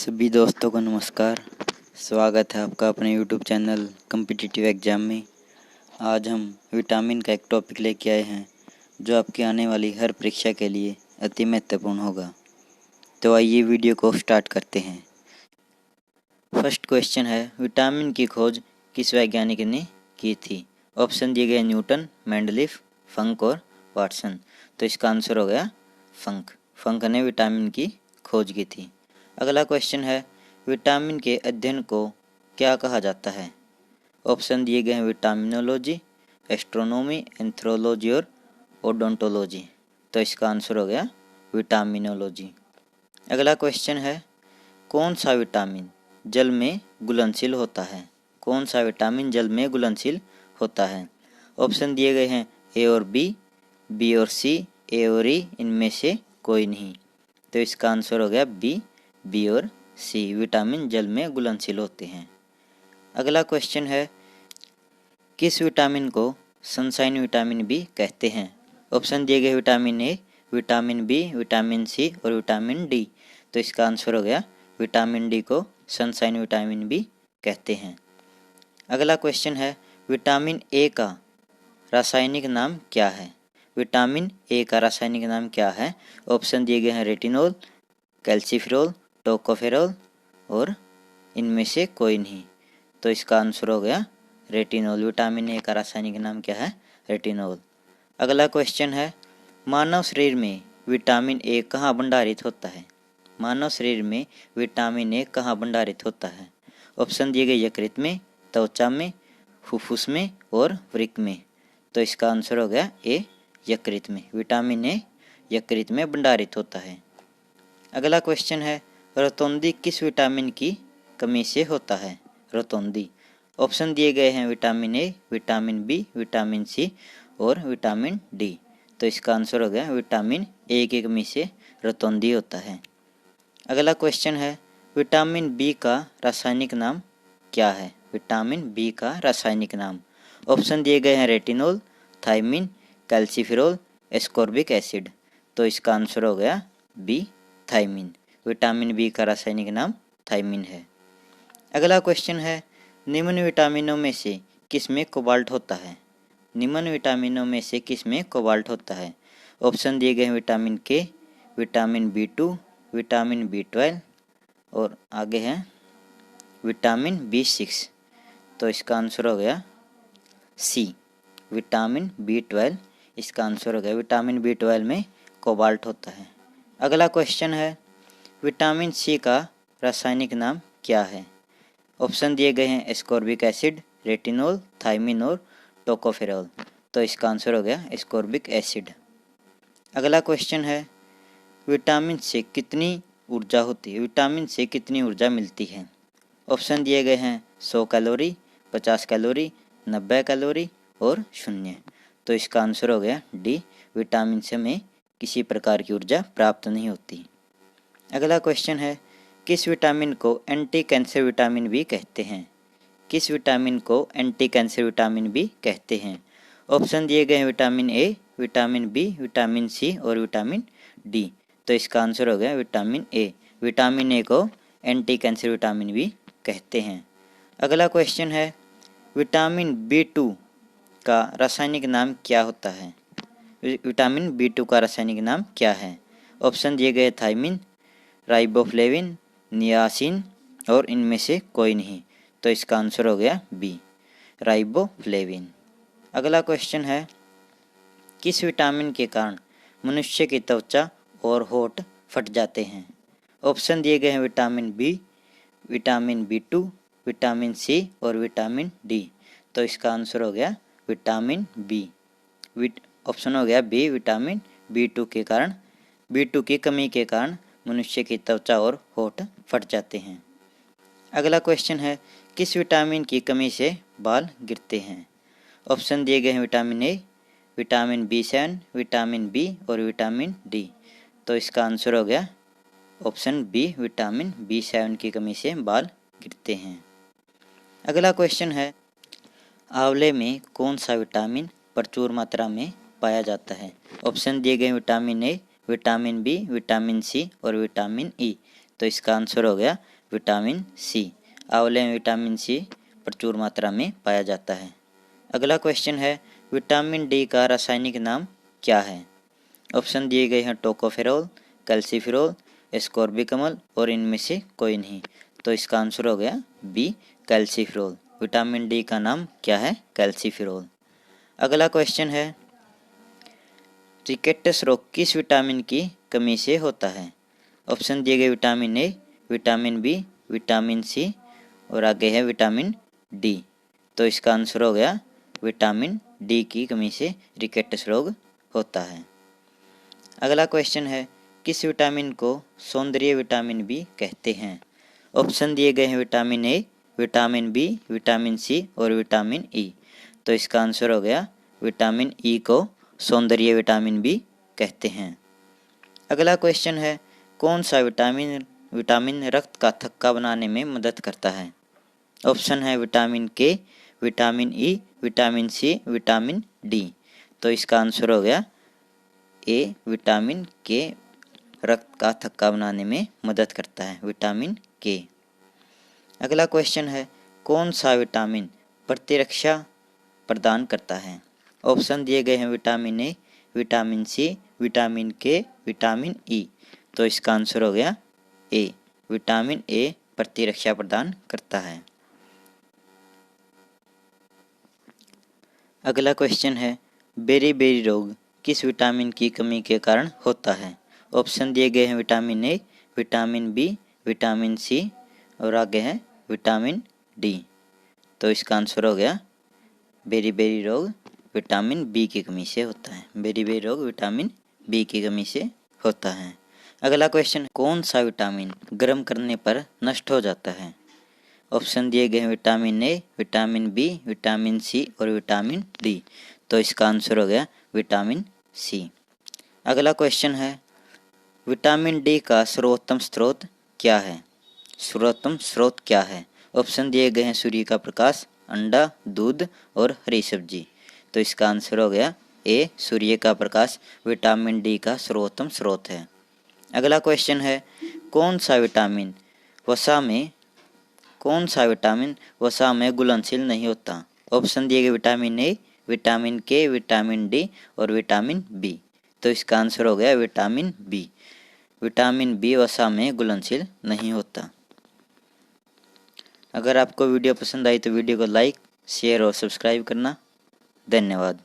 सभी दोस्तों को नमस्कार। स्वागत है आपका अपने यूट्यूब चैनल कॉम्पिटिटिव एग्ज़ाम में। आज हम विटामिन का एक टॉपिक लेके आए हैं जो आपकी आने वाली हर परीक्षा के लिए अति महत्वपूर्ण होगा। तो आइए वीडियो को स्टार्ट करते हैं। फर्स्ट क्वेश्चन है, विटामिन की खोज किस वैज्ञानिक ने की थी? ऑप्शन दिए गए न्यूटन, मेंडलीफ, फंक और वाटसन। तो इसका आंसर हो गया फंक। फंक ने विटामिन की खोज की थी। अगला क्वेश्चन है, विटामिन के अध्ययन को क्या कहा जाता है? ऑप्शन दिए गए हैं विटामिनोलॉजी, एस्ट्रोनॉमी, एंथ्रोलॉजी और ओडोंटोलॉजी। तो इसका आंसर हो गया विटामिनोलॉजी। अगला क्वेश्चन है, कौन सा विटामिन जल में घुलनशील होता है? कौन सा विटामिन जल में घुलनशील होता है? ऑप्शन दिए गए हैं ए और बी और सी, ए और ई, इनमें से कोई नहीं। तो इसका आंसर हो गया बी और सी विटामिन जल में घुलनशील होते हैं। अगला क्वेश्चन है, किस विटामिन को सनशाइन विटामिन भी कहते हैं? ऑप्शन दिए गए vitamin A, vitamin B, vitamin C और विटामिन डी। तो इसका आंसर हो गया विटामिन डी को सनशाइन विटामिन भी कहते हैं। अगला क्वेश्चन है, विटामिन ए का रासायनिक नाम क्या है? विटामिन ए का रासायनिक नाम क्या है? ऑप्शन दिए गए हैं रेटिनॉल, कैल्सिफेरॉल, टोकोफेरॉल और इनमें से कोई नहीं। तो इसका आंसर हो गया रेटिनॉल। विटामिन ए का रासायनिक नाम क्या है? रेटिनॉल। अगला क्वेश्चन है, मानव शरीर में विटामिन ए कहाँ भंडारित होता है? मानव शरीर में विटामिन ए कहाँ भंडारित होता है? ऑप्शन दिए गए यकृत में, त्वचा में, फुफ्फुस में और वृक्क में। तो इसका आंसर हो गया ए, यकृत में। विटामिन ए यकृत में भंडारित होता है। अगला क्वेश्चन है, रतौंधी किस विटामिन की कमी से होता है? रतौंधी। ऑप्शन दिए गए हैं vitamin A, vitamin B, vitamin C और विटामिन डी। तो इसका आंसर हो गया विटामिन ए की कमी से रतौंधी होता है। अगला क्वेश्चन है, विटामिन बी का रासायनिक नाम क्या है? विटामिन बी का रासायनिक नाम। ऑप्शन दिए गए हैं retinol, thiamine, calciferol, ascorbic acid. तो इसका आंसर हो गया बी, थायमिन। विटामिन बी का रासायनिक नाम थायमिन है। अगला क्वेश्चन है, निम्न विटामिनों में से किसमें कोबाल्ट होता है? निम्न विटामिनों में से किसमें कोबाल्ट होता है? ऑप्शन दिए गए हैं vitamin K, vitamin B2, vitamin B12 और आगे है विटामिन B6। तो इसका आंसर हो गया सी, विटामिन B12। इसका आंसर हो गया विटामिन B12 में कोबाल्ट होता है। अगला क्वेश्चन है, विटामिन सी का रासायनिक नाम क्या है? ऑप्शन दिए गए हैं एस्कॉर्बिक एसिड, रेटिनॉल, थायमिन और टोकोफेरॉल। तो इसका आंसर हो गया एस्कॉर्बिक एसिड। अगला क्वेश्चन है, विटामिन से कितनी ऊर्जा होती है? विटामिन से कितनी ऊर्जा मिलती है? ऑप्शन दिए गए हैं 100 कैलोरी, 50 कैलोरी, 90 कैलोरी और 0। तो इसका आंसर हो गया डी, विटामिन से में किसी प्रकार की ऊर्जा प्राप्त नहीं होती। अगला क्वेश्चन है, किस विटामिन को एंटी कैंसर विटामिन भी कहते हैं? किस विटामिन को एंटी कैंसर विटामिन भी कहते हैं? ऑप्शन दिए गए हैं vitamin A, vitamin B, vitamin C और विटामिन डी। तो इसका आंसर हो गया विटामिन ए। विटामिन ए को एंटी कैंसर विटामिन भी कहते हैं। अगला क्वेश्चन है, विटामिन B2 का रासायनिक नाम क्या होता है? विटामिन B2 का रासायनिक नाम क्या है? ऑप्शन दिए गए थायमिन, राइबोफ्लेविन, नियासिन और इनमें से कोई नहीं। तो इसका आंसर हो गया बी, राइबोफ्लेविन। अगला क्वेश्चन है, किस विटामिन के कारण मनुष्य की त्वचा और होंठ फट जाते हैं? ऑप्शन दिए गए हैं vitamin B, vitamin B2, vitamin C और विटामिन डी। तो इसका आंसर हो गया विटामिन बी। ऑप्शन हो गया बी, विटामिन B2 के कारण, B2 की कमी के कारण मनुष्य की त्वचा और होंठ फट जाते हैं। अगला क्वेश्चन है, किस विटामिन की कमी से बाल गिरते हैं? ऑप्शन दिए गए हैं vitamin A, vitamin B7, vitamin B और विटामिन डी। तो इसका आंसर हो गया ऑप्शन बी, विटामिन B7 की कमी से बाल गिरते हैं। अगला क्वेश्चन है, आंवले में कौन सा विटामिन प्रचुर मात्रा में पाया जाता है? ऑप्शन दिए गए vitamin A, vitamin B, vitamin C और विटामिन ई। तो इसका आंसर हो गया विटामिन सी। आंवले में विटामिन सी प्रचुर मात्रा में पाया जाता है। अगला क्वेश्चन है, विटामिन डी का रासायनिक नाम क्या है? ऑप्शन दिए गए हैं टोकोफेरोल, कैल्सीफेरोल, एस्कोर्बिकमल और इनमें से कोई नहीं। तो इसका आंसर हो गया बी, कैल्सीफेरोल। विटामिन डी का नाम क्या है? कैल्सीफेरोल। अगला क्वेश्चन है, रिकेट्स रोग किस विटामिन की कमी से होता है? ऑप्शन दिए गए vitamin A, vitamin B, vitamin C और आगे है विटामिन डी। तो इसका आंसर हो गया विटामिन डी की कमी से रिकेट्स रोग होता है। अगला क्वेश्चन है, किस विटामिन को सौंदर्य विटामिन भी कहते हैं? ऑप्शन दिए गए हैं vitamin A, vitamin B, vitamin C और विटामिन ई। तो इसका आंसर हो गया विटामिन ई को सौंदर्य विटामिन भी कहते हैं। अगला क्वेश्चन है, कौन सा विटामिन रक्त का थक्का बनाने में मदद करता है? ऑप्शन है vitamin K, vitamin E, vitamin C, vitamin D. तो इसका आंसर हो गया ए, विटामिन के रक्त का थक्का बनाने में मदद करता है, विटामिन के। अगला क्वेश्चन है, कौन सा विटामिन प्रतिरक्षा प्रदान करता है? ऑप्शन दिए गए हैं vitamin A, vitamin C, vitamin K, vitamin E. तो इसका आंसर हो गया ए, विटामिन ए प्रतिरक्षा प्रदान करता है। अगला क्वेश्चन है, बेरी रोग किस विटामिन की कमी के कारण होता है? ऑप्शन दिए गए हैं vitamin A, vitamin B, vitamin C और आगे है विटामिन डी। तो इसका आंसर हो गया बेरी रोग विटामिन बी की कमी से होता है। बेरी रोग विटामिन बी की कमी से होता है। अगला क्वेश्चन, कौन सा विटामिन गर्म करने पर नष्ट हो जाता है? ऑप्शन दिए गए हैं vitamin A, vitamin B, vitamin C और विटामिन डी। तो इसका आंसर हो गया विटामिन सी। अगला क्वेश्चन है, विटामिन डी का सर्वोत्तम स्रोत क्या है? सर्वोत्तम स्रोत क्या है? ऑप्शन दिए गए हैं सूर्य का प्रकाश, अंडा, दूध और हरी सब्जी। तो इसका आंसर हो गया ए, सूर्य का प्रकाश विटामिन डी का सर्वोत्तम स्रोत है। अगला क्वेश्चन है, कौन सा विटामिन वसा में घुलनशील नहीं होता? ऑप्शन दिए गए vitamin A, vitamin K, vitamin D और विटामिन बी। तो इसका आंसर हो गया विटामिन बी। विटामिन बी वसा में घुलनशील नहीं होता। अगर आपको वीडियो पसंद आई तो वीडियो को लाइक, शेयर और सब्सक्राइब करना। धन्यवाद।